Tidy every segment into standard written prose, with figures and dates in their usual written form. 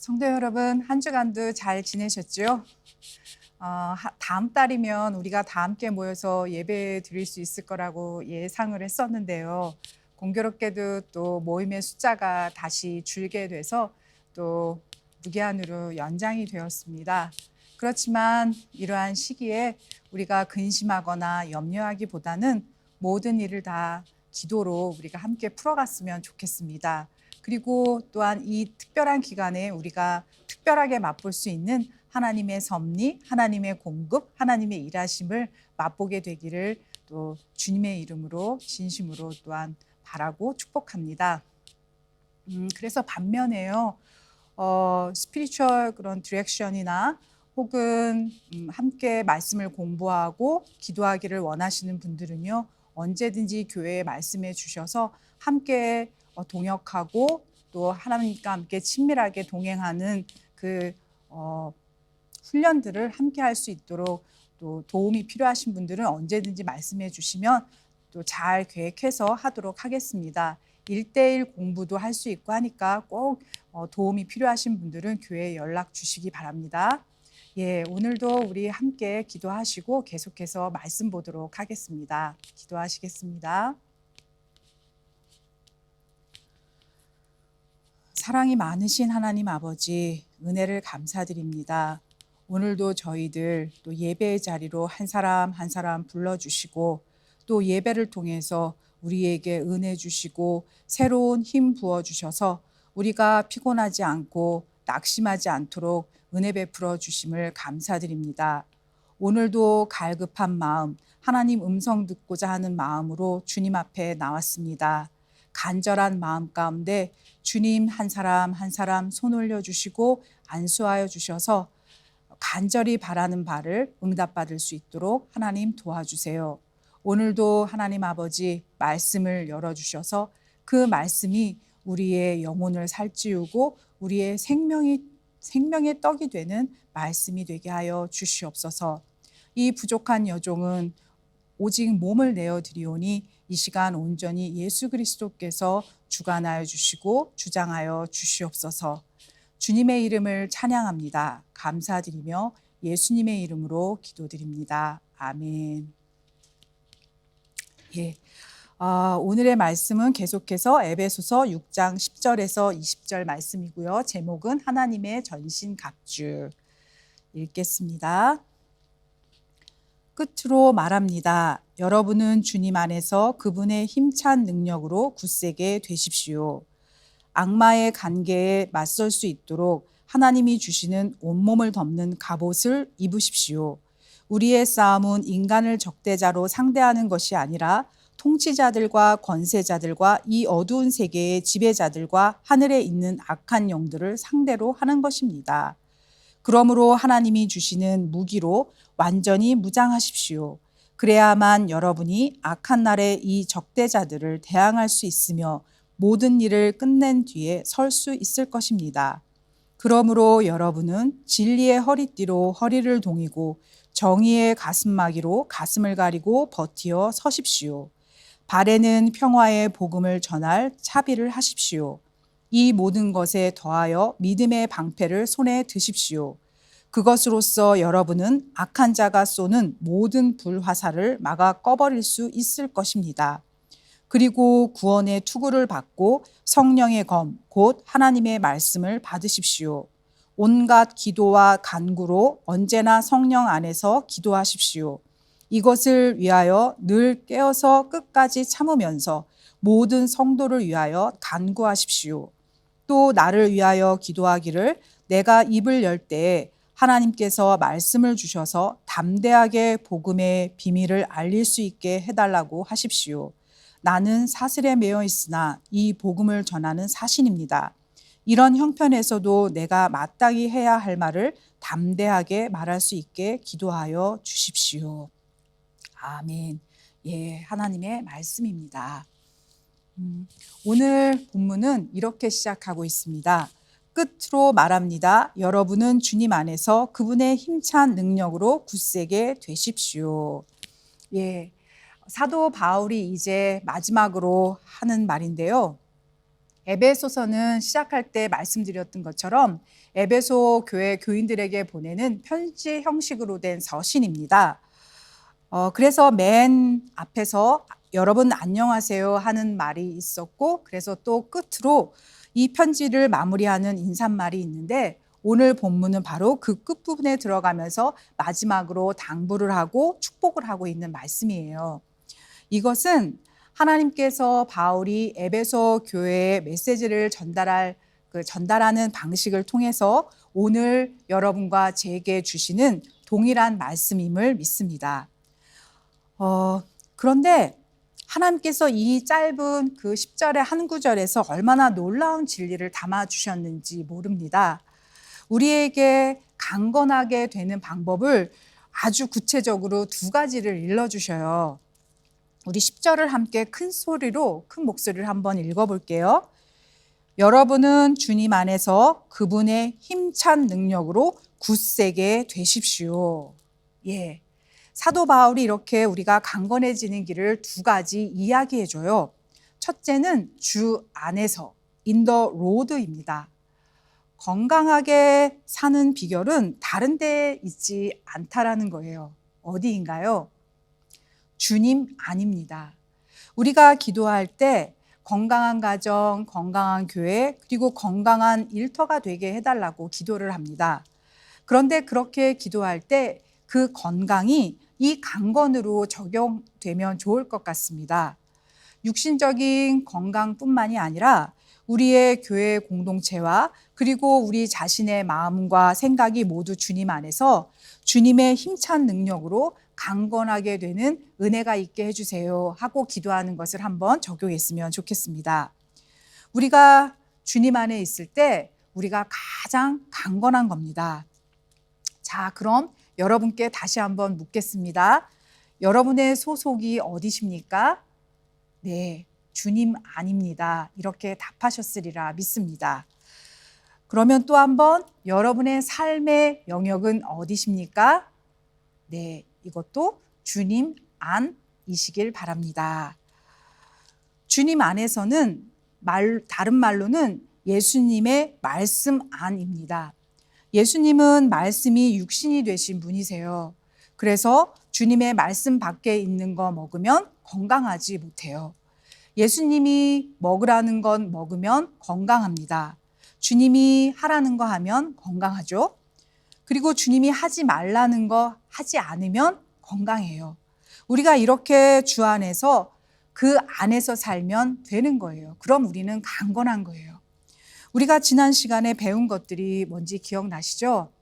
성도 여러분, 한 주간도 잘 지내셨죠? 다음 달이면 우리가 다 함께 모여서 예배 드릴 수 있을 거라고 예상을 했었는데요. 공교롭게도 또 모임의 숫자가 다시 줄게 돼서 또 무기한으로 연장이 되었습니다. 그렇지만 이러한 시기에 우리가 근심하거나 염려하기보다는 모든 일을 다 기도로 우리가 함께 풀어갔으면 좋겠습니다. 그리고 또한 이 특별한 기간에 우리가 특별하게 맛볼 수 있는 하나님의 섭리, 하나님의 공급, 하나님의 일하심을 맛보게 되기를 또 주님의 이름으로 진심으로 또한 바라고 축복합니다. 그래서 반면에요, 스피리추얼 그런 디렉션이나 혹은 함께 말씀을 공부하고 기도하기를 원하시는 분들은요, 언제든지 교회에 말씀해 주셔서 함께 동역하고 또 하나님과 함께 친밀하게 동행하는 그 훈련들을 함께 할 수 있도록 또 도움이 필요하신 분들은 언제든지 말씀해 주시면 또 잘 계획해서 하도록 하겠습니다. 1대1 공부도 할 수 있고 하니까 꼭 도움이 필요하신 분들은 교회에 연락 주시기 바랍니다. 예, 오늘도 우리 함께 기도하시고 계속해서 말씀 보도록 하겠습니다. 기도하시겠습니다. 사랑이 많으신 하나님 아버지, 은혜를 감사드립니다. 오늘도 저희들 또 예배의 자리로 한 사람 한 사람 불러주시고 또 예배를 통해서 우리에게 은혜 주시고 새로운 힘 부어주셔서 우리가 피곤하지 않고 낙심하지 않도록 은혜 베풀어 주심을 감사드립니다. 오늘도 갈급한 마음, 하나님 음성 듣고자 하는 마음으로 주님 앞에 나왔습니다. 간절한 마음 가운데 주님 한 사람 한 사람 손 올려주시고 안수하여 주셔서 간절히 바라는 바를 응답받을 수 있도록 하나님 도와주세요. 오늘도 하나님 아버지 말씀을 열어주셔서 그 말씀이 우리의 영혼을 살찌우고 우리의 생명의 떡이 되는 말씀이 되게 하여 주시옵소서. 이 부족한 여종은 오직 몸을 내어 드리오니 이 시간 온전히 예수 그리스도께서 주관하여 주시고 주장하여 주시옵소서. 주님의 이름을 찬양합니다. 감사드리며 예수님의 이름으로 기도드립니다. 아멘. 예. 오늘의 말씀은 계속해서 에베소서 6장 10절에서 20절 말씀이고요. 제목은 하나님의 전신갑주. 읽겠습니다. 끝으로 말합니다. 여러분은 주님 안에서 그분의 힘찬 능력으로 굳세게 되십시오. 악마의 관계에 맞설 수 있도록 하나님이 주시는 온몸을 덮는 갑옷을 입으십시오. 우리의 싸움은 인간을 적대자로 상대하는 것이 아니라 통치자들과 권세자들과 이 어두운 세계의 지배자들과 하늘에 있는 악한 영들을 상대로 하는 것입니다. 그러므로 하나님이 주시는 무기로 완전히 무장하십시오. 그래야만 여러분이 악한 날에 이 적대자들을 대항할 수 있으며 모든 일을 끝낸 뒤에 설 수 있을 것입니다. 그러므로 여러분은 진리의 허리띠로 허리를 동이고 정의의 가슴막이로 가슴을 가리고 버티어 서십시오. 발에는 평화의 복음을 전할 차비를 하십시오. 이 모든 것에 더하여 믿음의 방패를 손에 드십시오. 그것으로써 여러분은 악한 자가 쏘는 모든 불화살을 막아 꺼버릴 수 있을 것입니다. 그리고 구원의 투구를 받고 성령의 검, 곧 하나님의 말씀을 받으십시오. 온갖 기도와 간구로 언제나 성령 안에서 기도하십시오. 이것을 위하여 늘 깨어서 끝까지 참으면서 모든 성도를 위하여 간구하십시오. 또 나를 위하여 기도하기를 내가 입을 열 때에 하나님께서 말씀을 주셔서 담대하게 복음의 비밀을 알릴 수 있게 해달라고 하십시오. 나는 사슬에 매여 있으나 이 복음을 전하는 사신입니다. 이런 형편에서도 내가 마땅히 해야 할 말을 담대하게 말할 수 있게 기도하여 주십시오. 아멘. 예, 하나님의 말씀입니다. 오늘 본문은 이렇게 시작하고 있습니다. 끝으로 말합니다. 여러분은 주님 안에서 그분의 힘찬 능력으로 굳세게 되십시오. 예. 사도 바울이 이제 마지막으로 하는 말인데요. 에베소서는 시작할 때 말씀드렸던 것처럼 에베소 교회 교인들에게 보내는 편지 형식으로 된 서신입니다. 그래서 맨 앞에서 여러분 안녕하세요 하는 말이 있었고, 그래서 또 끝으로 이 편지를 마무리하는 인사말이 있는데, 오늘 본문은 바로 그 끝부분에 들어가면서 마지막으로 당부를 하고 축복을 하고 있는 말씀이에요. 이것은 하나님께서 바울이 에베소 교회에 메시지를 전달하는 방식을 통해서 오늘 여러분과 제게 주시는 동일한 말씀임을 믿습니다. 그런데 하나님께서 이 짧은 그 10절의 한 구절에서 얼마나 놀라운 진리를 담아주셨는지 모릅니다. 우리에게 강건하게 되는 방법을 아주 구체적으로 두 가지를 일러주셔요. 우리 10절을 함께 큰 목소리를 한번 읽어볼게요. 여러분은 주님 안에서 그분의 힘찬 능력으로 굳세게 되십시오. 예. 사도 바울이 이렇게 우리가 강건해지는 길을 두 가지 이야기해줘요. 첫째는 주 안에서, in the road입니다. 건강하게 사는 비결은 다른 데에 있지 않다라는 거예요. 어디인가요? 주님 안입니다. 우리가 기도할 때 건강한 가정, 건강한 교회, 그리고 건강한 일터가 되게 해달라고 기도를 합니다. 그런데 그렇게 기도할 때 그 건강이 이 강건으로 적용되면 좋을 것 같습니다. 육신적인 건강뿐만이 아니라 우리의 교회 공동체와 그리고 우리 자신의 마음과 생각이 모두 주님 안에서 주님의 힘찬 능력으로 강건하게 되는 은혜가 있게 해주세요 하고 기도하는 것을 한번 적용했으면 좋겠습니다. 우리가 주님 안에 있을 때 우리가 가장 강건한 겁니다. 자, 그럼 여러분께 다시 한번 묻겠습니다. 여러분의 소속이 어디십니까? 네, 주님 안입니다. 이렇게 답하셨으리라 믿습니다. 그러면 또 한번 여러분의 삶의 영역은 어디십니까? 네, 이것도 주님 안이시길 바랍니다. 주님 안에서는 다른 말로는 예수님의 말씀 안입니다. 예수님은 말씀이 육신이 되신 분이세요. 그래서 주님의 말씀 밖에 있는 거 먹으면 건강하지 못해요. 예수님이 먹으라는 건 먹으면 건강합니다. 주님이 하라는 거 하면 건강하죠. 그리고 주님이 하지 말라는 거 하지 않으면 건강해요. 우리가 이렇게 주 안에서 그 안에서 살면 되는 거예요. 그럼 우리는 강건한 거예요. 우리가 지난 시간에 배운 것들이 뭔지 기억나시죠?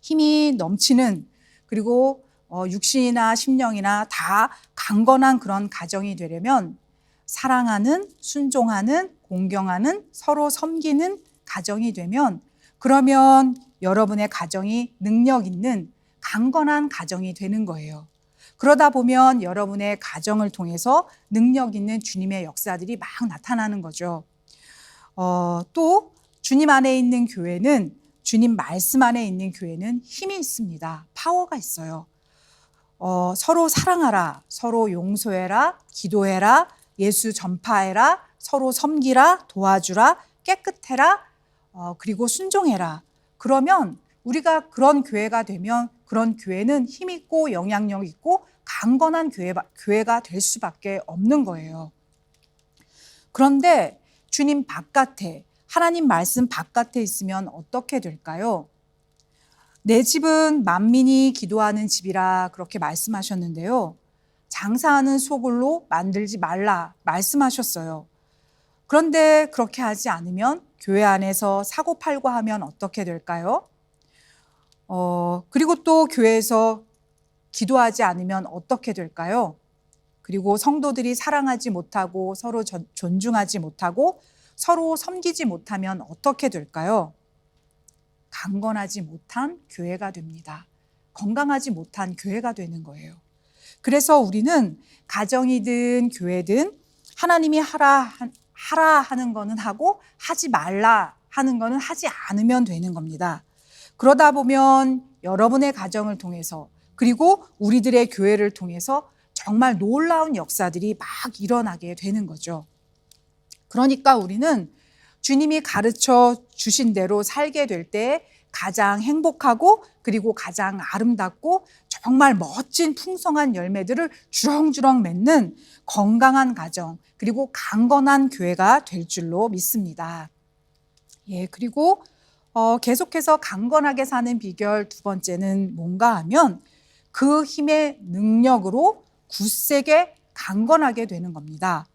힘이 넘치는, 그리고 육신이나 심령이나 다 강건한 그런 가정이 되려면 사랑하는, 순종하는, 공경하는, 서로 섬기는 가정이 되면, 그러면 여러분의 가정이 능력 있는 강건한 가정이 되는 거예요. 그러다 보면 여러분의 가정을 통해서 능력 있는 주님의 역사들이 막 나타나는 거죠. 또 주님 안에 있는 교회는, 주님 말씀 안에 있는 교회는 힘이 있습니다. 파워가 있어요. 서로 사랑하라, 서로 용서해라, 기도해라, 예수 전파해라, 서로 섬기라, 도와주라, 깨끗해라, 그리고 순종해라. 그러면 우리가 그런 교회가 되면 그런 교회는 힘 있고 영향력 있고 강건한 교회가 될 수밖에 없는 거예요. 그런데 주님 바깥에, 하나님 말씀 바깥에 있으면 어떻게 될까요? 내 집은 만민이 기도하는 집이라 그렇게 말씀하셨는데요. 장사하는 소굴로 만들지 말라 말씀하셨어요. 그런데 그렇게 하지 않으면 교회 안에서 사고팔고 하면 어떻게 될까요? 그리고 또 교회에서 기도하지 않으면 어떻게 될까요? 그리고 성도들이 사랑하지 못하고 서로 존중하지 못하고 서로 섬기지 못하면 어떻게 될까요? 강건하지 못한 교회가 됩니다. 건강하지 못한 교회가 되는 거예요. 그래서 우리는 가정이든 교회든 하나님이 하라 하는 거는 하고 하지 말라 하는 거는 하지 않으면 되는 겁니다. 그러다 보면 여러분의 가정을 통해서, 그리고 우리들의 교회를 통해서 정말 놀라운 역사들이 막 일어나게 되는 거죠. 그러니까 우리는 주님이 가르쳐 주신 대로 살게 될 때 가장 행복하고 그리고 가장 아름답고 정말 멋진 풍성한 열매들을 주렁주렁 맺는 건강한 가정 그리고 강건한 교회가 될 줄로 믿습니다. 그리고 계속해서 강건하게 사는 비결 두 번째는 뭔가 하면 그 힘의 능력으로 굳세게 강건하게 되는 겁니다.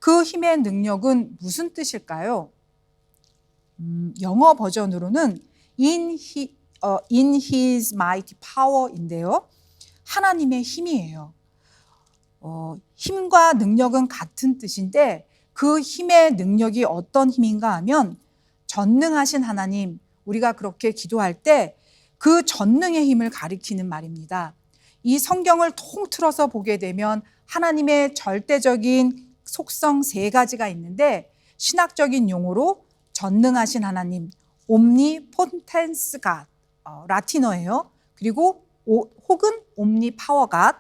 그 힘의 능력은 무슨 뜻일까요? 영어 버전으로는 in his mighty power인데요. 하나님의 힘이에요. 힘과 능력은 같은 뜻인데 그 힘의 능력이 어떤 힘인가 하면 전능하신 하나님, 우리가 그렇게 기도할 때 그 전능의 힘을 가리키는 말입니다. 이 성경을 통틀어서 보게 되면 하나님의 절대적인 속성 세 가지가 있는데 신학적인 용어로 전능하신 하나님, omnipotence God, 라틴어예요. 그리고 혹은 omnipower God,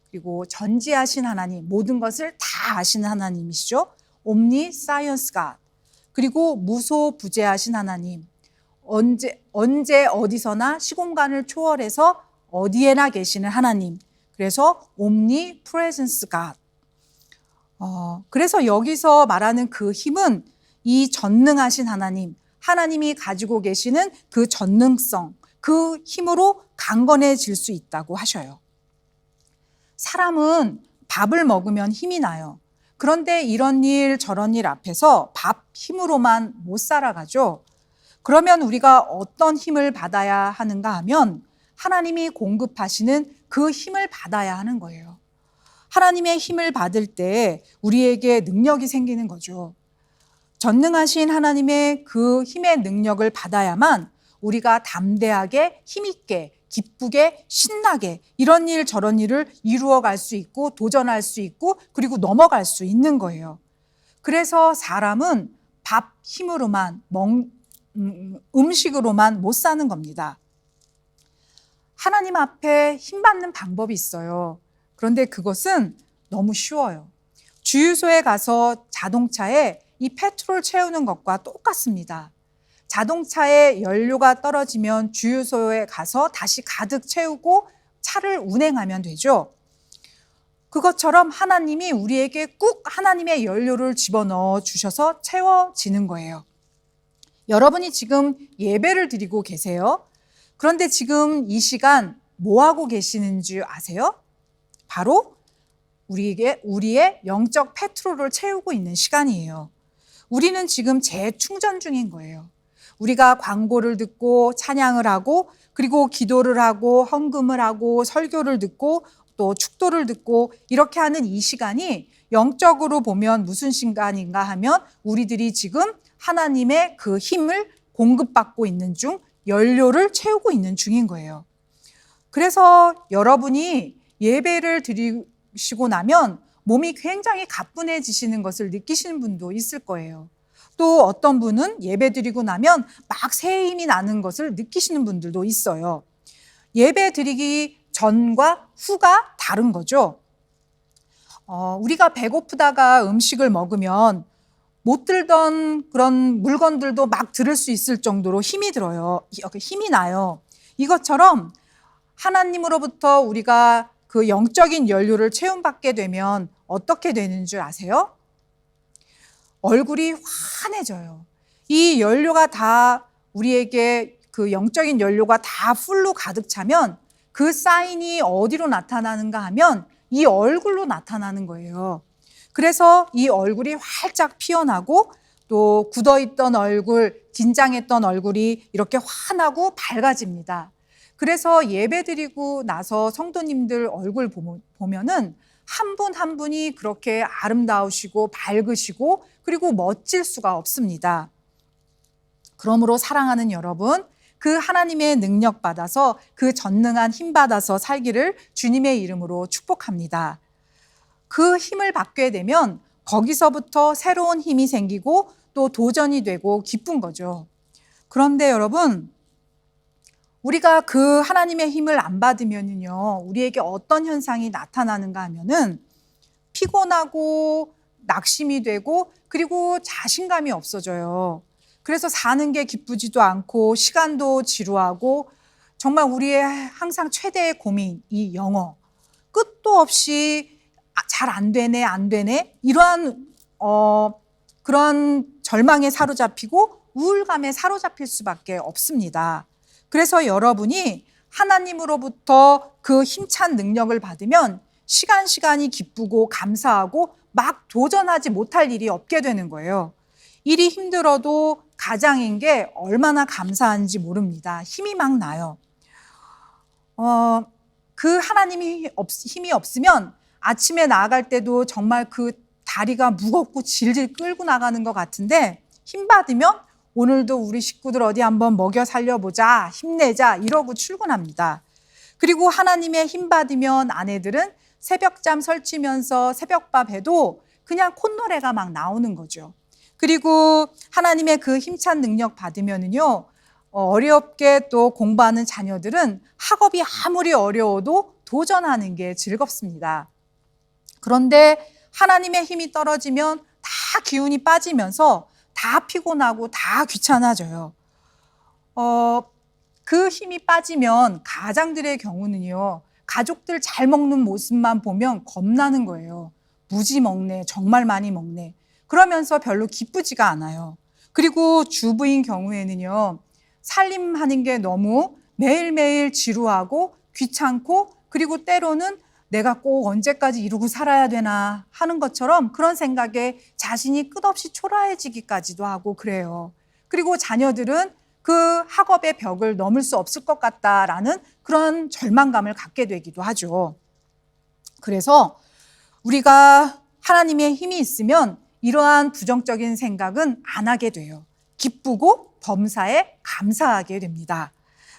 그리고 전지하신 하나님, 모든 것을 다 아시는 하나님이시죠. omniscience God, 그리고 무소부재하신 하나님, 언제 어디서나 시공간을 초월해서 어디에나 계시는 하나님, 그래서 omnipresence God. 그래서 여기서 말하는 그 힘은 이 전능하신 하나님, 하나님이 가지고 계시는 그 전능성, 그 힘으로 강건해질 수 있다고 하셔요. 사람은 밥을 먹으면 힘이 나요. 그런데 이런 일 저런 일 앞에서 밥 힘으로만 못 살아가죠. 그러면 우리가 어떤 힘을 받아야 하는가 하면 하나님이 공급하시는 그 힘을 받아야 하는 거예요. 하나님의 힘을 받을 때 우리에게 능력이 생기는 거죠. 전능하신 하나님의 그 힘의 능력을 받아야만 우리가 담대하게 힘있게 기쁘게 신나게 이런 일 저런 일을 이루어 갈 수 있고 도전할 수 있고 그리고 넘어갈 수 있는 거예요. 그래서 사람은 밥 힘으로만 음식으로만 못 사는 겁니다. 하나님 앞에 힘 받는 방법이 있어요. 그런데 그것은 너무 쉬워요. 주유소에 가서 자동차에 이 페트롤 채우는 것과 똑같습니다. 자동차에 연료가 떨어지면 주유소에 가서 다시 가득 채우고 차를 운행하면 되죠. 그것처럼 하나님이 우리에게 꾹 하나님의 연료를 집어넣어 주셔서 채워지는 거예요. 여러분이 지금 예배를 드리고 계세요. 그런데 지금 이 시간 뭐 하고 계시는 줄 아세요? 바로 우리의 영적 페트롤을 채우고 있는 시간이에요. 우리는 지금 재충전 중인 거예요. 우리가 광고를 듣고 찬양을 하고 그리고 기도를 하고 헌금을 하고 설교를 듣고 또 축도를 듣고 이렇게 하는 이 시간이 영적으로 보면 무슨 시간인가 하면 우리들이 지금 하나님의 그 힘을 공급받고 있는 중, 연료를 채우고 있는 중인 거예요. 그래서 여러분이 예배를 드리시고 나면 몸이 굉장히 가뿐해지시는 것을 느끼시는 분도 있을 거예요. 또 어떤 분은 예배 드리고 나면 막 새 힘이 나는 것을 느끼시는 분들도 있어요. 예배 드리기 전과 후가 다른 거죠. 우리가 배고프다가 음식을 먹으면 못 들던 그런 물건들도 막 들을 수 있을 정도로 힘이 들어요. 힘이 나요. 이것처럼 하나님으로부터 우리가 그 영적인 연료를 채움받게 되면 어떻게 되는 줄 아세요? 얼굴이 환해져요. 이 연료가 다 우리에게 그 영적인 연료가 다 풀로 가득 차면 그 사인이 어디로 나타나는가 하면 이 얼굴로 나타나는 거예요. 그래서 이 얼굴이 활짝 피어나고 또 굳어있던 얼굴, 긴장했던 얼굴이 이렇게 환하고 밝아집니다. 그래서 예배드리고 나서 성도님들 얼굴 보면은 한 분 한 분이 그렇게 아름다우시고 밝으시고 그리고 멋질 수가 없습니다. 그러므로 사랑하는 여러분, 그 하나님의 능력 받아서 그 전능한 힘 받아서 살기를 주님의 이름으로 축복합니다. 그 힘을 받게 되면 거기서부터 새로운 힘이 생기고 또 도전이 되고 기쁜 거죠. 그런데 여러분, 우리가 그 하나님의 힘을 안 받으면요, 우리에게 어떤 현상이 나타나는가 하면은 피곤하고 낙심이 되고 그리고 자신감이 없어져요. 그래서 사는 게 기쁘지도 않고 시간도 지루하고 정말 우리의 항상 최대의 고민, 이 영어. 끝도 없이 잘 안 되네, 안 되네. 이러한 그런 절망에 사로잡히고 우울감에 사로잡힐 수밖에 없습니다. 그래서 여러분이 하나님으로부터 그 힘찬 능력을 받으면 시간이 기쁘고 감사하고 막 도전하지 못할 일이 없게 되는 거예요. 일이 힘들어도 가장인 게 얼마나 감사한지 모릅니다. 힘이 막 나요. 그 하나님이 힘이 없으면 아침에 나아갈 때도 정말 그 다리가 무겁고 질질 끌고 나가는 것 같은데 힘 받으면 오늘도 우리 식구들 어디 한번 먹여 살려보자, 힘내자 이러고 출근합니다. 그리고 하나님의 힘 받으면 아내들은 새벽잠 설치면서 새벽밥 해도 그냥 콧노래가 막 나오는 거죠. 그리고 하나님의 그 힘찬 능력 받으면은요, 어렵게 또 공부하는 자녀들은 학업이 아무리 어려워도 도전하는 게 즐겁습니다. 그런데 하나님의 힘이 떨어지면 다 기운이 빠지면서 다 피곤하고 다 귀찮아져요. 그 힘이 빠지면 가장들의 경우는요, 가족들 잘 먹는 모습만 보면 겁나는 거예요. 무지 먹네, 정말 많이 먹네. 그러면서 별로 기쁘지가 않아요. 그리고 주부인 경우에는요, 살림하는 게 너무 매일매일 지루하고 귀찮고 그리고 때로는 내가 꼭 언제까지 이러고 살아야 되나 하는 것처럼 그런 생각에 자신이 끝없이 초라해지기까지도 하고 그래요. 그리고 자녀들은 그 학업의 벽을 넘을 수 없을 것 같다라는 그런 절망감을 갖게 되기도 하죠. 그래서 우리가 하나님의 힘이 있으면 이러한 부정적인 생각은 안 하게 돼요. 기쁘고 범사에 감사하게 됩니다.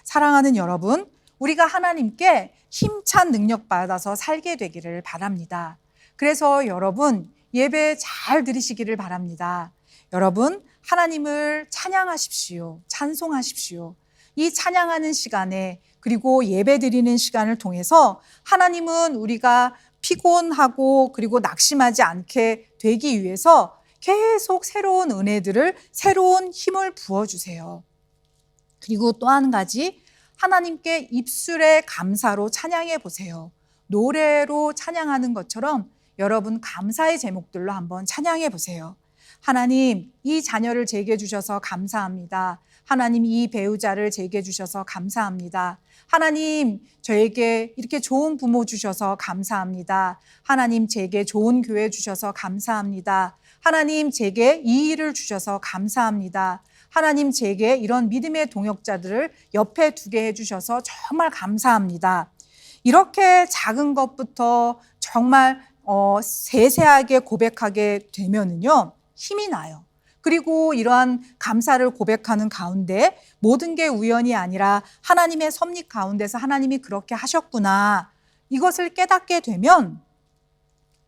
사랑하는 여러분, 우리가 하나님께 힘찬 능력 받아서 살게 되기를 바랍니다. 그래서 여러분 예배 잘 들으시기를 바랍니다. 여러분 하나님을 찬양하십시오. 찬송하십시오. 이 찬양하는 시간에 그리고 예배 드리는 시간을 통해서 하나님은 우리가 피곤하고 그리고 낙심하지 않게 되기 위해서 계속 새로운 은혜들을 새로운 힘을 부어주세요. 그리고 또 한 가지 하나님께 입술의 감사로 찬양해 보세요. 노래로 찬양하는 것처럼 여러분 감사의 제목들로 한번 찬양해 보세요. 하나님, 이 자녀를 제게 주셔서 감사합니다. 하나님, 이 배우자를 제게 주셔서 감사합니다. 하나님, 저에게 이렇게 좋은 부모 주셔서 감사합니다. 하나님, 제게 좋은 교회 주셔서 감사합니다. 하나님, 제게 이 일을 주셔서 감사합니다. 하나님, 제게 이런 믿음의 동역자들을 옆에 두게 해주셔서 정말 감사합니다. 이렇게 작은 것부터 정말 세세하게 고백하게 되면은요, 힘이 나요. 그리고 이러한 감사를 고백하는 가운데 모든 게 우연이 아니라 하나님의 섭리 가운데서 하나님이 그렇게 하셨구나. 이것을 깨닫게 되면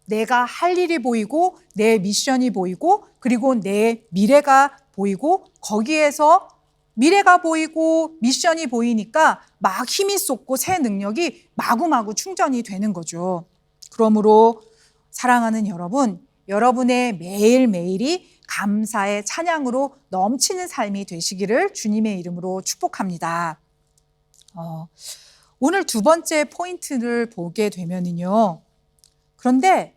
내가 할 일이 보이고 내 미션이 보이고 그리고 내 미래가 보이고 거기에서 미래가 보이고 미션이 보이니까 막 힘이 쏟고 새 능력이 마구마구 충전이 되는 거죠. 그러므로 사랑하는 여러분, 여러분의 매일매일이 감사의 찬양으로 넘치는 삶이 되시기를 주님의 이름으로 축복합니다. 오늘 두 번째 포인트를 보게 되면은요. 그런데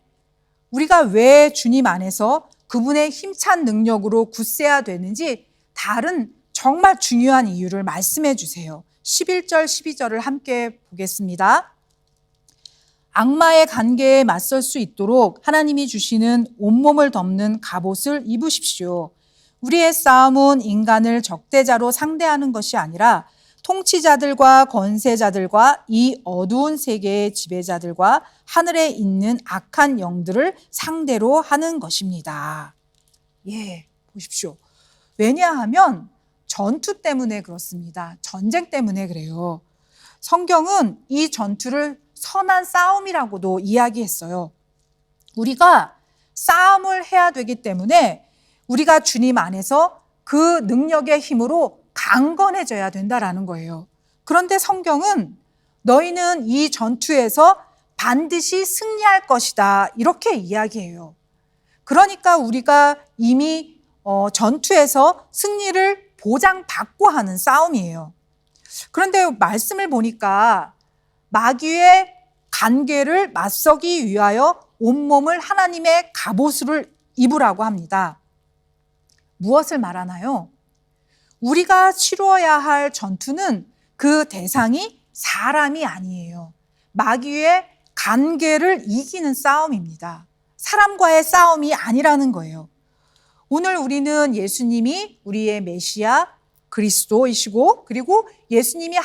우리가 왜 주님 안에서 그분의 힘찬 능력으로 굳세야 되는지 다른 정말 중요한 이유를 말씀해 주세요. 11절, 12절을 함께 보겠습니다. 악마의 관계에 맞설 수 있도록 하나님이 주시는 온몸을 덮는 갑옷을 입으십시오. 우리의 싸움은 인간을 적대자로 상대하는 것이 아니라 통치자들과 권세자들과 이 어두운 세계의 지배자들과 하늘에 있는 악한 영들을 상대로 하는 것입니다. 예, 보십시오. 왜냐하면 전투 때문에 그렇습니다. 전쟁 때문에 그래요. 성경은 이 전투를 선한 싸움이라고도 이야기했어요. 우리가 싸움을 해야 되기 때문에 우리가 주님 안에서 그 능력의 힘으로 강건해져야 된다라는 거예요. 그런데 성경은 너희는 이 전투에서 반드시 승리할 것이다 이렇게 이야기해요. 그러니까 우리가 이미 전투에서 승리를 보장받고 하는 싸움이에요. 그런데 말씀을 보니까 마귀의 간계를 맞서기 위하여 온몸을 하나님의 갑옷을 입으라고 합니다. 무엇을 말하나요? 우리가 치루어야 할 전투는 그 대상이 사람이 아니에요. 마귀의 간계를 이기는 싸움입니다. 사람과의 싸움이 아니라는 거예요. 오늘 우리는 예수님이 우리의 메시아 그리스도이시고 그리고 예수님이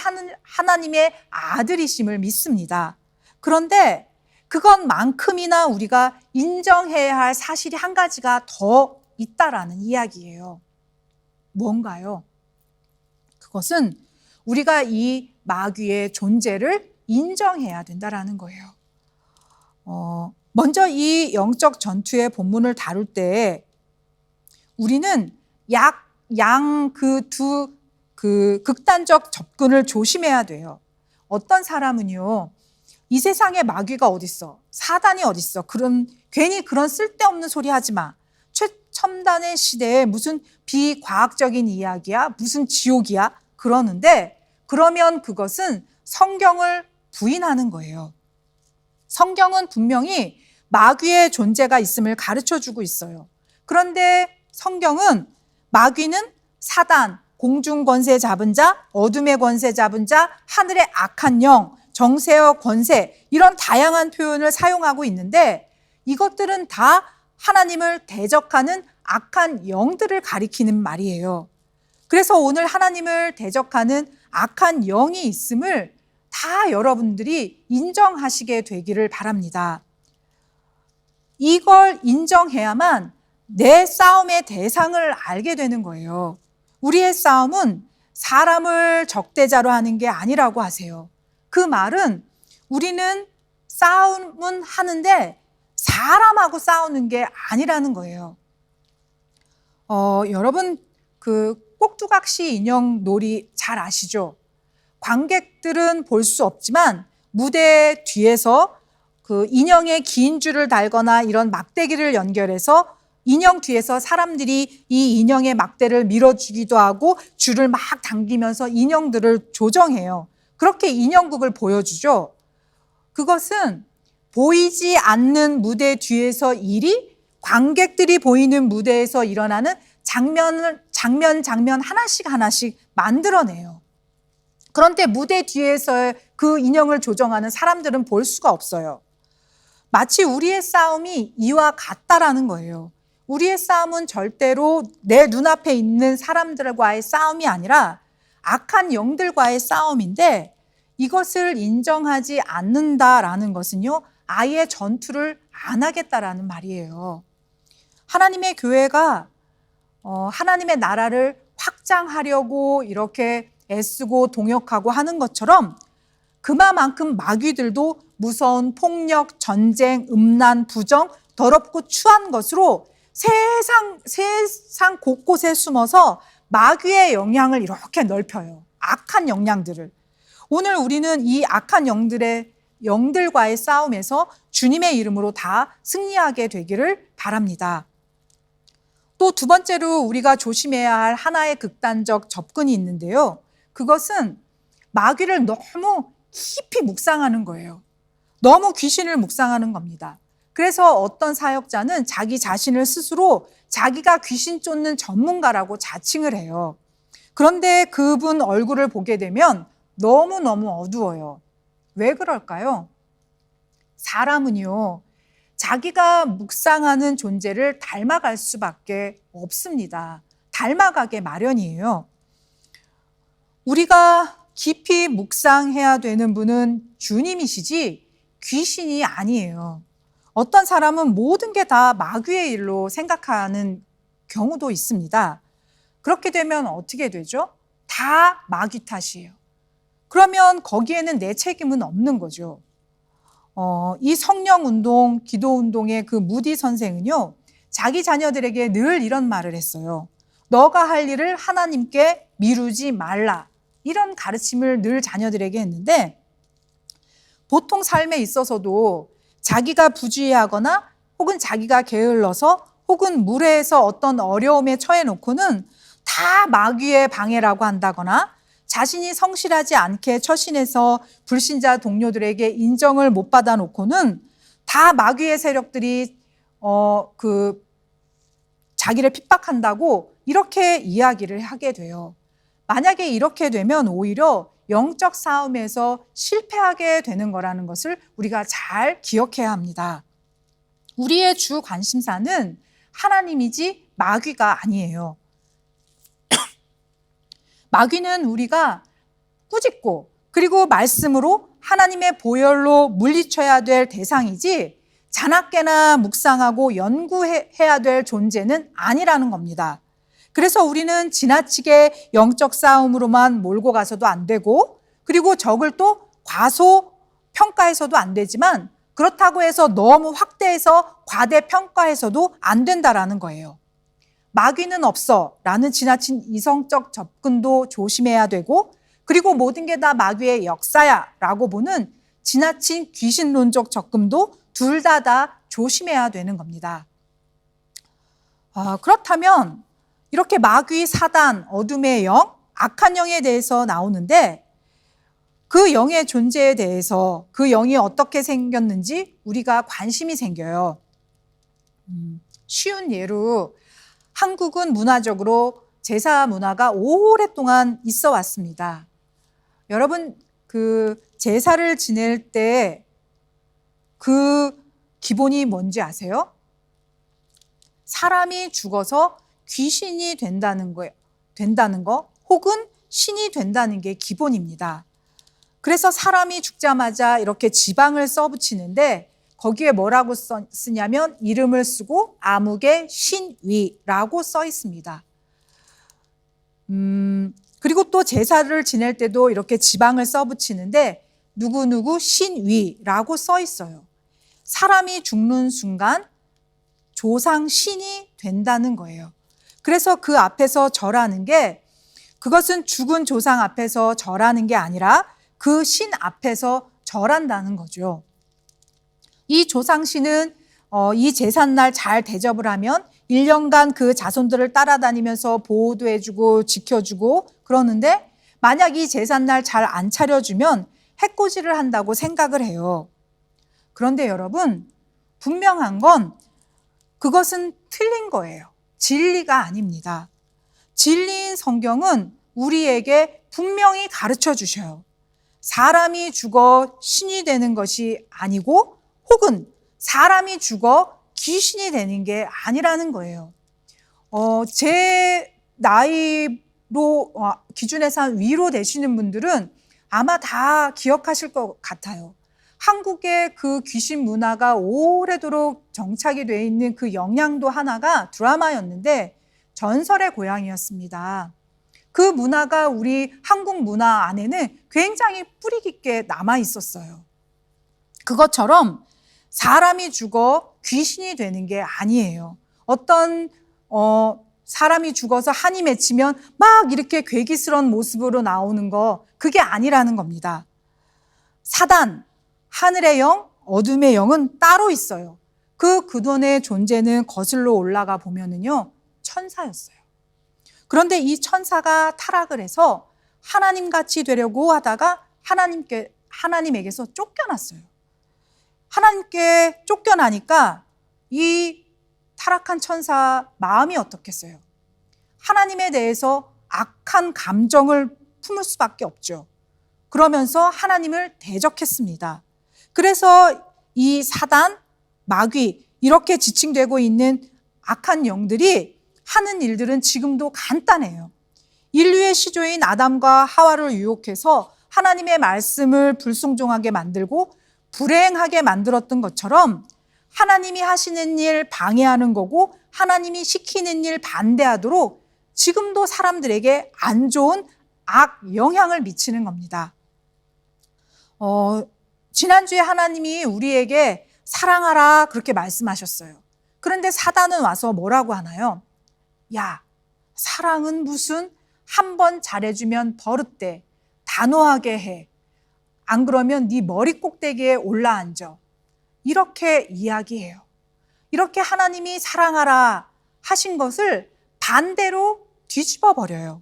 하나님의 아들이심을 믿습니다. 그런데 그것만큼이나 우리가 인정해야 할 사실이 한 가지가 더 있다라는 이야기예요. 뭔가요? 그것은 우리가 이 마귀의 존재를 인정해야 된다라는 거예요. 먼저 이 영적 전투의 본문을 다룰 때 우리는 양 그 극단적 접근을 조심해야 돼요. 어떤 사람은요, 이 세상에 마귀가 어딨어? 사단이 어딨어? 괜히 그런 쓸데없는 소리 하지 마. 최첨단의 시대에 무슨 비과학적인 이야기야? 무슨 지옥이야? 그러는데 그러면 그것은 성경을 부인하는 거예요. 성경은 분명히 마귀의 존재가 있음을 가르쳐주고 있어요. 그런데 성경은 마귀는 사단, 공중 권세 잡은 자, 어둠의 권세 잡은 자, 하늘의 악한 영, 정세어 권세 이런 다양한 표현을 사용하고 있는데 이것들은 다 하나님을 대적하는 악한 영들을 가리키는 말이에요. 그래서 오늘 하나님을 대적하는 악한 영이 있음을 다 여러분들이 인정하시게 되기를 바랍니다. 이걸 인정해야만 내 싸움의 대상을 알게 되는 거예요. 우리의 싸움은 사람을 적대자로 하는 게 아니라고 하세요. 그 말은 우리는 싸움은 하는데 사람하고 싸우는 게 아니라는 거예요. 여러분 그 꼭두각시 인형 놀이 잘 아시죠? 관객들은 볼 수 없지만 무대 뒤에서 그 인형에 긴 줄을 달거나 이런 막대기를 연결해서 인형 뒤에서 사람들이 이 인형의 막대를 밀어주기도 하고 줄을 막 당기면서 인형들을 조정해요. 그렇게 인형극을 보여주죠. 그것은 보이지 않는 무대 뒤에서 일이 관객들이 보이는 무대에서 일어나는 장면 하나씩 만들어내요. 그런데 무대 뒤에서 그 인형을 조정하는 사람들은 볼 수가 없어요. 마치 우리의 싸움이 이와 같다라는 거예요. 우리의 싸움은 절대로 내 눈앞에 있는 사람들과의 싸움이 아니라 악한 영들과의 싸움인데 이것을 인정하지 않는다라는 것은요, 아예 전투를 안 하겠다라는 말이에요. 하나님의 교회가 하나님의 나라를 확장하려고 이렇게 애쓰고 동역하고 하는 것처럼 그만큼 마귀들도 무서운 폭력, 전쟁, 음란, 부정, 더럽고 추한 것으로 세상 곳곳에 숨어서 마귀의 영향을 이렇게 넓혀요. 악한 영향들을. 오늘 우리는 이 악한 영들과의 싸움에서 주님의 이름으로 다 승리하게 되기를 바랍니다. 또 두 번째로 우리가 조심해야 할 하나의 극단적 접근이 있는데요. 그것은 마귀를 너무 깊이 묵상하는 거예요. 너무 귀신을 묵상하는 겁니다. 그래서 어떤 사역자는 자기 자신을 스스로 자기가 귀신 쫓는 전문가라고 자칭을 해요. 그런데 그분 얼굴을 보게 되면 너무너무 어두워요. 왜 그럴까요? 사람은요, 자기가 묵상하는 존재를 닮아갈 수밖에 없습니다. 닮아가게 마련이에요. 우리가 깊이 묵상해야 되는 분은 주님이시지 귀신이 아니에요. 어떤 사람은 모든 게 다 마귀의 일로 생각하는 경우도 있습니다. 그렇게 되면 어떻게 되죠? 다 마귀 탓이에요. 그러면 거기에는 내 책임은 없는 거죠. 이 성령운동, 기도운동의 그 무디 선생은요, 자기 자녀들에게 늘 이런 말을 했어요. 너가 할 일을 하나님께 미루지 말라. 이런 가르침을 늘 자녀들에게 했는데 보통 삶에 있어서도 자기가 부주의하거나 혹은 자기가 게을러서 혹은 무례해서 어떤 어려움에 처해 놓고는 다 마귀의 방해라고 한다거나 자신이 성실하지 않게 처신해서 불신자 동료들에게 인정을 못 받아 놓고는 다 마귀의 세력들이 자기를 핍박한다고 이렇게 이야기를 하게 돼요. 만약에 이렇게 되면 오히려 영적 싸움에서 실패하게 되는 거라는 것을 우리가 잘 기억해야 합니다. 우리의 주 관심사는 하나님이지 마귀가 아니에요. 마귀는 우리가 꾸짖고 그리고 말씀으로 하나님의 보혈로 물리쳐야 될 대상이지 자나깨나 묵상하고 연구해야 될 존재는 아니라는 겁니다. 그래서 우리는 지나치게 영적 싸움으로만 몰고 가서도 안 되고 그리고 적을 또 과소평가해서도 안 되지만 그렇다고 해서 너무 확대해서 과대평가해서도 안 된다라는 거예요. 마귀는 없어 라는 지나친 이성적 접근도 조심해야 되고 그리고 모든 게 다 마귀의 역사야 라고 보는 지나친 귀신론적 접근도 둘 다 조심해야 되는 겁니다. 그렇다면 이렇게 마귀, 사단, 어둠의 영, 악한 영에 대해서 나오는데 그 영의 존재에 대해서 그 영이 어떻게 생겼는지 우리가 관심이 생겨요. 쉬운 예로 한국은 문화적으로 제사 문화가 오랫동안 있어 왔습니다. 여러분, 그 제사를 지낼 때 그 기본이 뭔지 아세요? 사람이 죽어서 귀신이 된다는 거 혹은 신이 된다는 게 기본입니다. 그래서 사람이 죽자마자 이렇게 지방을 써붙이는데 거기에 뭐라고 쓰냐면 이름을 쓰고 암흑의 신위라고 써 있습니다. 그리고 또 제사를 지낼 때도 이렇게 지방을 써붙이는데 누구누구 신위라고 써 있어요. 사람이 죽는 순간 조상 신이 된다는 거예요. 그래서 그 앞에서 절하는 게 그것은 죽은 조상 앞에서 절하는 게 아니라 그 신 앞에서 절한다는 거죠. 이 조상신은 이 제삿날 잘 대접을 하면 1년간 그 자손들을 따라다니면서 보호도 해주고 지켜주고 그러는데 만약 이 제삿날 잘 안 차려주면 해코지를 한다고 생각을 해요. 그런데 여러분, 분명한 건 그것은 틀린 거예요. 진리가 아닙니다. 진리인 성경은 우리에게 분명히 가르쳐 주셔요. 사람이 죽어 신이 되는 것이 아니고 혹은 사람이 죽어 귀신이 되는 게 아니라는 거예요. 제 나이로 기준에서 한 위로 되시는 분들은 아마 다 기억하실 것 같아요. 한국의 그 귀신 문화가 오래도록 정착이 되어 있는 그 영향도 하나가 드라마였는데 전설의 고향이었습니다. 그 문화가 우리 한국 문화 안에는 굉장히 뿌리 깊게 남아 있었어요. 그것처럼 사람이 죽어 귀신이 되는 게 아니에요. 어떤 사람이 죽어서 한이 맺히면 막 이렇게 괴기스러운 모습으로 나오는 거 그게 아니라는 겁니다. 사단, 하늘의 영, 어둠의 영은 따로 있어요. 그 근원의 존재는 거슬러 올라가 보면은요 천사였어요. 그런데 이 천사가 타락을 해서 하나님같이 되려고 하다가 하나님에게서 쫓겨났어요. 하나님께 쫓겨나니까 이 타락한 천사 마음이 어떻겠어요? 하나님에 대해서 악한 감정을 품을 수밖에 없죠. 그러면서 하나님을 대적했습니다. 그래서 이 사단, 마귀 이렇게 지칭되고 있는 악한 영들이 하는 일들은 지금도 간단해요. 인류의 시조인 아담과 하와를 유혹해서 하나님의 말씀을 불순종하게 만들고 불행하게 만들었던 것처럼 하나님이 하시는 일 방해하는 거고 하나님이 시키는 일 반대하도록 지금도 사람들에게 안 좋은 악 영향을 미치는 겁니다. 지난주에 하나님이 우리에게 사랑하라 그렇게 말씀하셨어요. 그런데 사단은 와서 뭐라고 하나요? 야, 사랑은 무슨 한 번 잘해주면 버릇돼. 단호하게 해. 안 그러면 네 머리 꼭대기에 올라앉아. 이렇게 이야기해요. 이렇게 하나님이 사랑하라 하신 것을 반대로 뒤집어 버려요.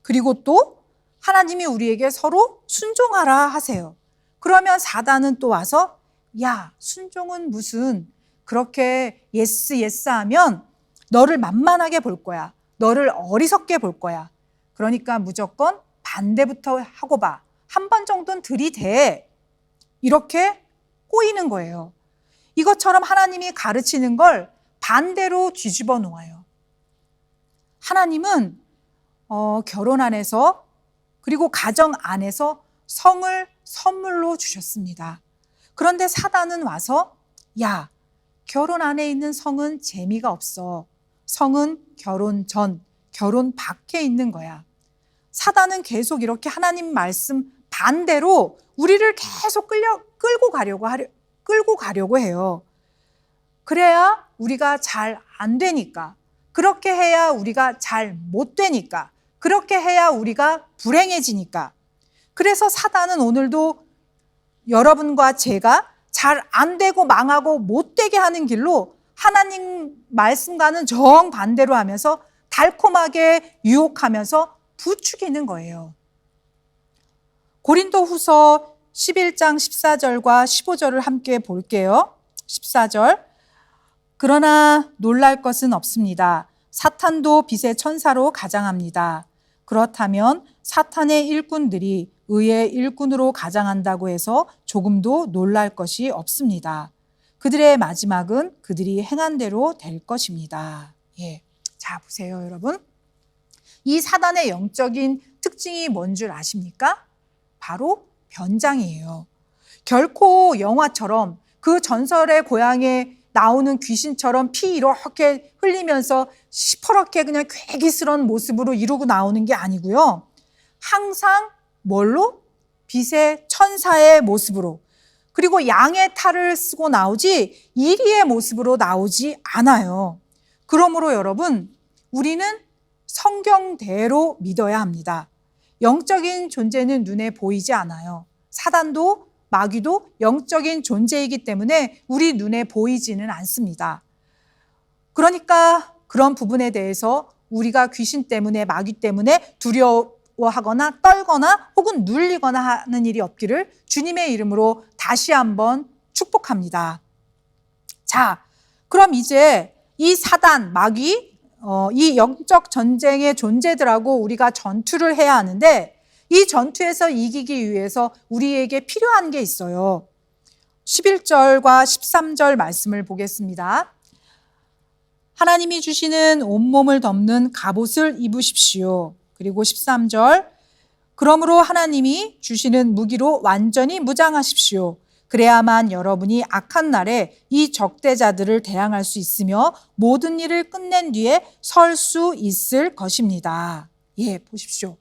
그리고 또 하나님이 우리에게 서로 순종하라 하세요. 그러면 사단은 또 와서 야, 순종은 무슨, 그렇게 예스 예스 하면 너를 만만하게 볼 거야. 너를 어리석게 볼 거야. 그러니까 무조건 반대부터 하고 봐. 한 번 정도는 들이대. 이렇게 꼬이는 거예요. 이것처럼 하나님이 가르치는 걸 반대로 뒤집어 놓아요. 하나님은 결혼 안에서 그리고 가정 안에서 성을 선물로 주셨습니다. 그런데 사단은 와서 야, 결혼 안에 있는 성은 재미가 없어. 성은 결혼 전, 결혼 밖에 있는 거야. 사단은 계속 이렇게 하나님 말씀 반대로 우리를 계속 끌고 가려고 해요. 그래야 우리가 잘 안 되니까. 그렇게 해야 우리가 잘 못 되니까. 그렇게 해야 우리가 불행해지니까. 그래서 사단은 오늘도 여러분과 제가 잘 안 되고 망하고 못 되게 하는 길로 하나님 말씀과는 정반대로 하면서 달콤하게 유혹하면서 부추기는 거예요. 고린도후서 11장 14절과 15절을 함께 볼게요. 14절. 그러나 놀랄 것은 없습니다. 사탄도 빛의 천사로 가장합니다. 그렇다면 사탄의 일꾼들이 의의 일꾼으로 가장한다고 해서 조금도 놀랄 것이 없습니다. 그들의 마지막은 그들이 행한 대로 될 것입니다. 예. 자, 보세요, 여러분. 이 사단의 영적인 특징이 뭔 줄 아십니까? 바로 변장이에요. 결코 영화처럼 그 전설의 고향에 나오는 귀신처럼 피 이렇게 흘리면서 시퍼렇게 그냥 괴기스러운 모습으로 이루고 나오는 게 아니고요. 항상 뭘로? 빛의 천사의 모습으로, 그리고 양의 탈을 쓰고 나오지 이리의 모습으로 나오지 않아요. 그러므로 여러분, 우리는 성경대로 믿어야 합니다. 영적인 존재는 눈에 보이지 않아요. 사단도 마귀도 영적인 존재이기 때문에 우리 눈에 보이지는 않습니다. 그러니까 그런 부분에 대해서 우리가 귀신 때문에 마귀 때문에 두려워하거나 떨거나 혹은 눌리거나 하는 일이 없기를 주님의 이름으로 다시 한번 축복합니다. 자, 그럼 이제 이 사단, 마귀, 이 영적 전쟁의 존재들하고 우리가 전투를 해야 하는데 이 전투에서 이기기 위해서 우리에게 필요한 게 있어요. 11절과 13절 말씀을 보겠습니다. 하나님이 주시는 온몸을 덮는 갑옷을 입으십시오. 그리고 13절, 그러므로 하나님이 주시는 무기로 완전히 무장하십시오. 그래야만 여러분이 악한 날에 이 적대자들을 대항할 수 있으며 모든 일을 끝낸 뒤에 설 수 있을 것입니다. 예, 보십시오.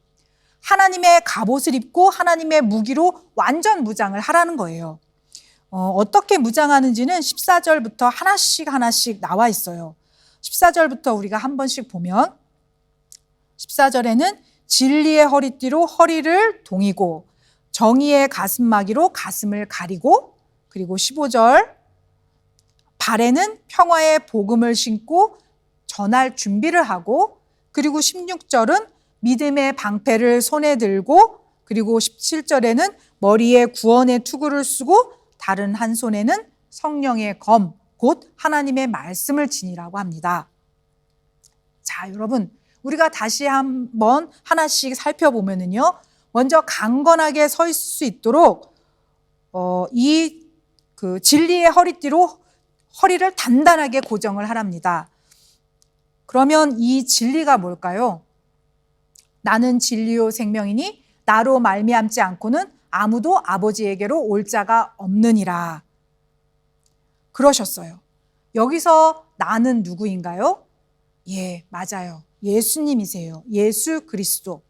하나님의 갑옷을 입고 하나님의 무기로 완전 무장을 하라는 거예요. 어떻게 무장하는지는 14절부터 하나씩 나와 있어요. 14절부터 우리가 한 번씩 보면 14절에는 진리의 허리띠로 허리를 동이고 정의의 가슴막이로 가슴을 가리고, 그리고 15절 발에는 평화의 복음을 신고 전할 준비를 하고, 그리고 16절은 믿음의 방패를 손에 들고, 그리고 17절에는 머리에 구원의 투구를 쓰고 다른 한 손에는 성령의 검, 곧 하나님의 말씀을 지니라고 합니다. 자, 여러분, 우리가 다시 한번 하나씩 살펴보면은요, 먼저 강건하게 서 있을 수 있도록 그 진리의 허리띠로 허리를 단단하게 고정을 하랍니다. 그러면 이 진리가 뭘까요? 나는 진리요 생명이니 나로 말미암지 않고는 아무도 아버지에게로 올 자가 없느니라. 그러셨어요. 여기서 나는 누구인가요? 예, 맞아요. 예수님이세요. 예수 그리스도.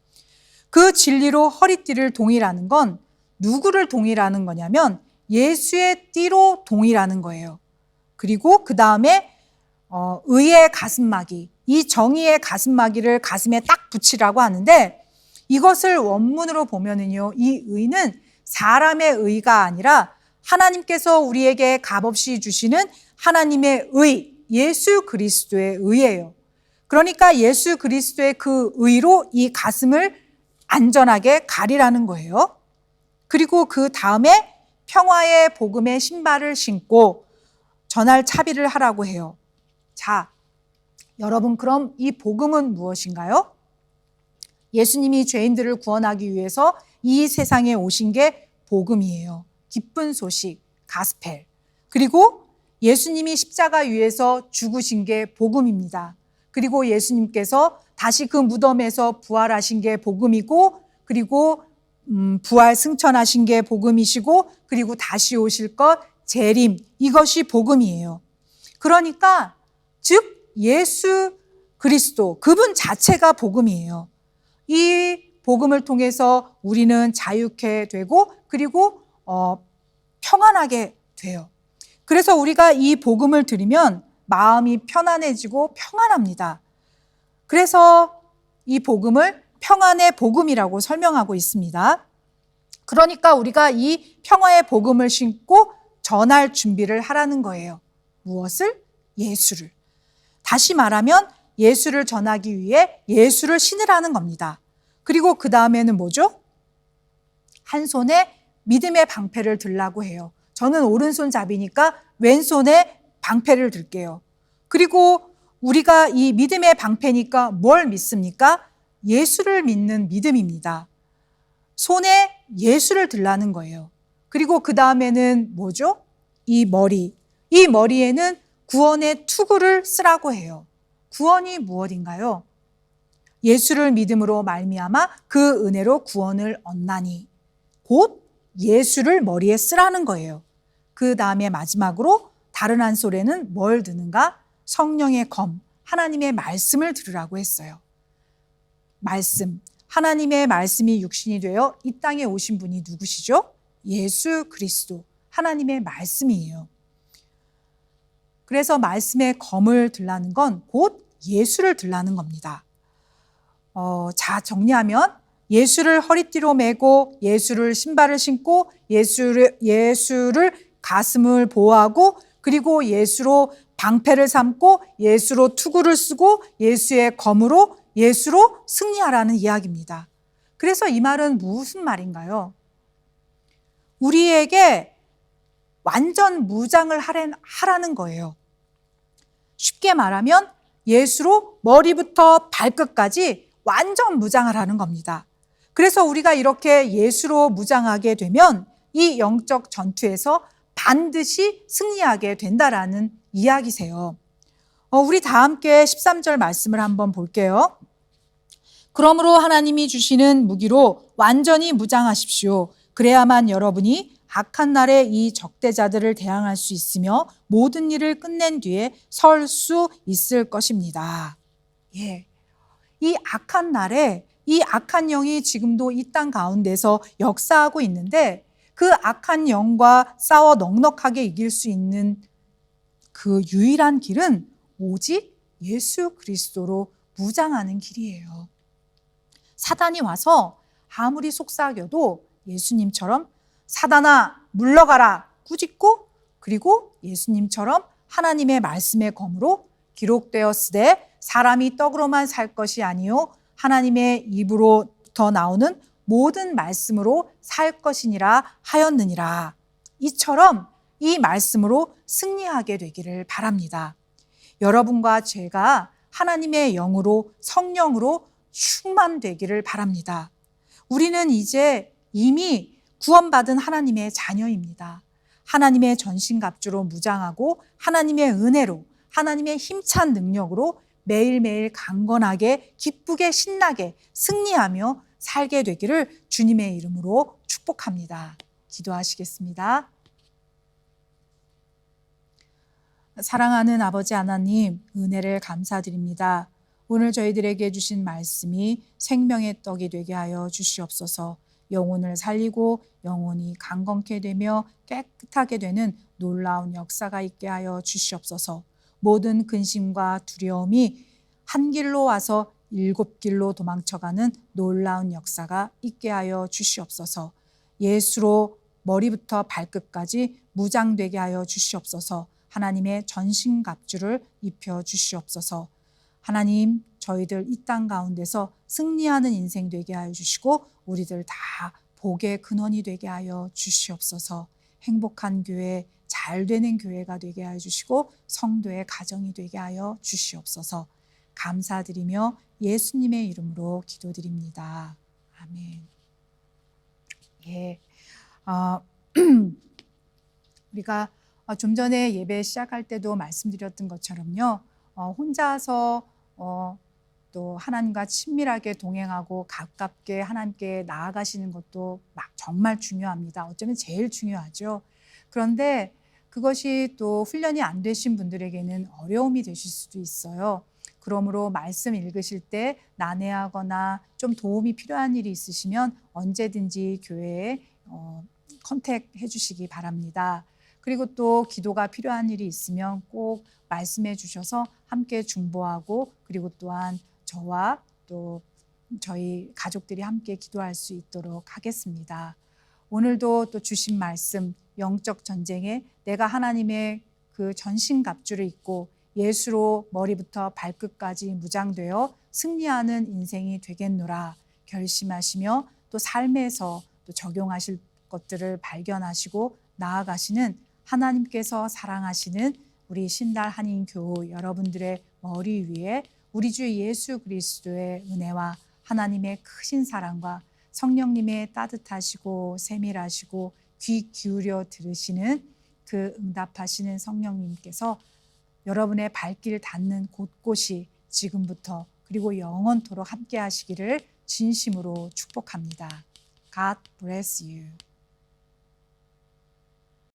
그 진리로 허리띠를 동이라는 건 누구를 동이라는 거냐면 예수의 띠로 동이라는 거예요. 그리고 그 다음에 의의 가슴막이, 이 정의의 가슴막이를 가슴에 딱 붙이라고 하는데, 이것을 원문으로 보면은요, 이 의는 사람의 의가 아니라 하나님께서 우리에게 값없이 주시는 하나님의 의, 예수 그리스도의 의예요. 그러니까 예수 그리스도의 그 의로 이 가슴을 안전하게 가리라는 거예요. 그리고 그 다음에 평화의 복음의 신발을 신고 전할 차비를 하라고 해요. 자, 여러분, 그럼 이 복음은 무엇인가요? 예수님이 죄인들을 구원하기 위해서 이 세상에 오신 게 복음이에요. 기쁜 소식, 가스펠. 그리고 예수님이 십자가 위에서 죽으신 게 복음입니다. 그리고 예수님께서 다시 그 무덤에서 부활하신 게 복음이고, 그리고 부활 승천하신 게 복음이시고, 그리고 다시 오실 것 재림, 이것이 복음이에요. 그러니까 즉 예수 그리스도, 그분 자체가 복음이에요. 이 복음을 통해서 우리는 자유케 되고, 그리고 평안하게 돼요. 그래서 우리가 이 복음을 들으면 마음이 편안해지고 평안합니다. 그래서 이 복음을 평안의 복음이라고 설명하고 있습니다. 그러니까 우리가 이 평화의 복음을 신고 전할 준비를 하라는 거예요. 무엇을? 예수를. 다시 말하면 예수를 전하기 위해 예수를 신으라는 겁니다. 그리고 그 다음에는 뭐죠? 한 손에 믿음의 방패를 들라고 해요. 저는 오른손잡이니까 왼손에 방패를 들게요. 그리고 우리가 이 믿음의 방패니까 뭘 믿습니까? 예수를 믿는 믿음입니다. 손에 예수를 들라는 거예요. 그리고 그 다음에는 뭐죠? 이 머리에는 구원의 투구를 쓰라고 해요. 구원이 무엇인가요? 예수를 믿음으로 말미암아 그 은혜로 구원을 얻나니, 곧 예수를 머리에 쓰라는 거예요. 그 다음에 마지막으로 다른 한 솔에는 뭘 드는가? 성령의 검, 하나님의 말씀을 들으라고 했어요. 말씀, 하나님의 말씀이 육신이 되어 이 땅에 오신 분이 누구시죠? 예수 그리스도, 하나님의 말씀이에요. 그래서 말씀의 검을 들라는 건 곧 예수를 들라는 겁니다. 자, 정리하면 예수를 허리띠로 메고, 예수를 신발을 신고, 예수를 가슴을 보호하고, 그리고 예수로 방패를 삼고, 예수로 투구를 쓰고, 예수의 검으로, 예수로 승리하라는 이야기입니다. 그래서 이 말은 무슨 말인가요? 우리에게 완전 무장을 하라는 거예요. 쉽게 말하면 예수로 머리부터 발끝까지 완전 무장을 하는 겁니다. 그래서 우리가 이렇게 예수로 무장하게 되면 이 영적 전투에서 반드시 승리하게 된다라는 이야기세요. 우리 다 함께 13절 말씀을 한번 볼게요. 그러므로 하나님이 주시는 무기로 완전히 무장하십시오. 그래야만 여러분이 악한 날에 이 적대자들을 대항할 수 있으며 모든 일을 끝낸 뒤에 설 수 있을 것입니다. 예. 이 악한 날에 이 악한 영이 지금도 이 땅 가운데서 역사하고 있는데, 그 악한 영과 싸워 넉넉하게 이길 수 있는 그 유일한 길은 오직 예수 그리스도로 무장하는 길이에요. 사단이 와서 아무리 속삭여도 예수님처럼 사단아 물러가라 꾸짖고, 그리고 예수님처럼 하나님의 말씀의 검으로 기록되었으되 사람이 떡으로만 살 것이 아니요 하나님의 입으로부터 나오는 모든 말씀으로 살 것이니라 하였느니라. 이처럼 이 말씀으로 승리하게 되기를 바랍니다. 여러분과 제가 하나님의 영으로, 성령으로 충만되기를 바랍니다. 우리는 이제 이미 구원받은 하나님의 자녀입니다. 하나님의 전신갑주로 무장하고 하나님의 은혜로, 하나님의 힘찬 능력으로 매일매일 강건하게, 기쁘게, 신나게 승리하며 살게 되기를 주님의 이름으로 축복합니다. 기도하시겠습니다. 사랑하는 아버지 하나님, 은혜를 감사드립니다. 오늘 저희들에게 주신 말씀이 생명의 떡이 되게 하여 주시옵소서. 영혼을 살리고 영혼이 강건케 되며 깨끗하게 되는 놀라운 역사가 있게 하여 주시옵소서. 모든 근심과 두려움이 한 길로 와서 7길로 도망쳐가는 놀라운 역사가 있게 하여 주시옵소서. 예수로 머리부터 발끝까지 무장되게 하여 주시옵소서. 하나님의 전신갑주를 입혀 주시옵소서. 하나님, 저희들 이 땅 가운데서 승리하는 인생 되게 하여 주시고 우리들 다 복의 근원이 되게 하여 주시옵소서. 행복한 교회, 잘 되는 교회가 되게 하여 주시고 성도의 가정이 되게 하여 주시옵소서. 감사드리며 예수님의 이름으로 기도드립니다. 아멘. 예, 우리가 좀 전에 예배 시작할 때도 말씀드렸던 것처럼요, 혼자서 또 하나님과 친밀하게 동행하고 가깝게 하나님께 나아가시는 것도 정말 중요합니다. 어쩌면 제일 중요하죠. 그런데 그것이 또 훈련이 안 되신 분들에게는 어려움이 되실 수도 있어요. 그러므로 말씀 읽으실 때 난해하거나 좀 도움이 필요한 일이 있으시면 언제든지 교회에 컨택해 주시기 바랍니다. 그리고 또 기도가 필요한 일이 있으면 꼭 말씀해 주셔서 함께 중보하고 그리고 또한 저와 또 저희 가족들이 함께 기도할 수 있도록 하겠습니다. 오늘도 또 주신 말씀, 영적 전쟁에 내가 하나님의 그 전신갑주를 입고 예수로 머리부터 발끝까지 무장되어 승리하는 인생이 되겠노라 결심하시며 또 삶에서 또 적용하실 것들을 발견하시고 나아가시는 하나님께서 사랑하시는 우리 신달 한인교우 여러분들의 머리 위에 우리 주 예수 그리스도의 은혜와 하나님의 크신 사랑과 성령님의 따뜻하시고 세밀하시고 귀 기울여 들으시는 그 응답하시는 성령님께서 여러분의 발길 닿는 곳곳이 지금부터 그리고 영원토록 함께 하시기를 진심으로 축복합니다. God bless you.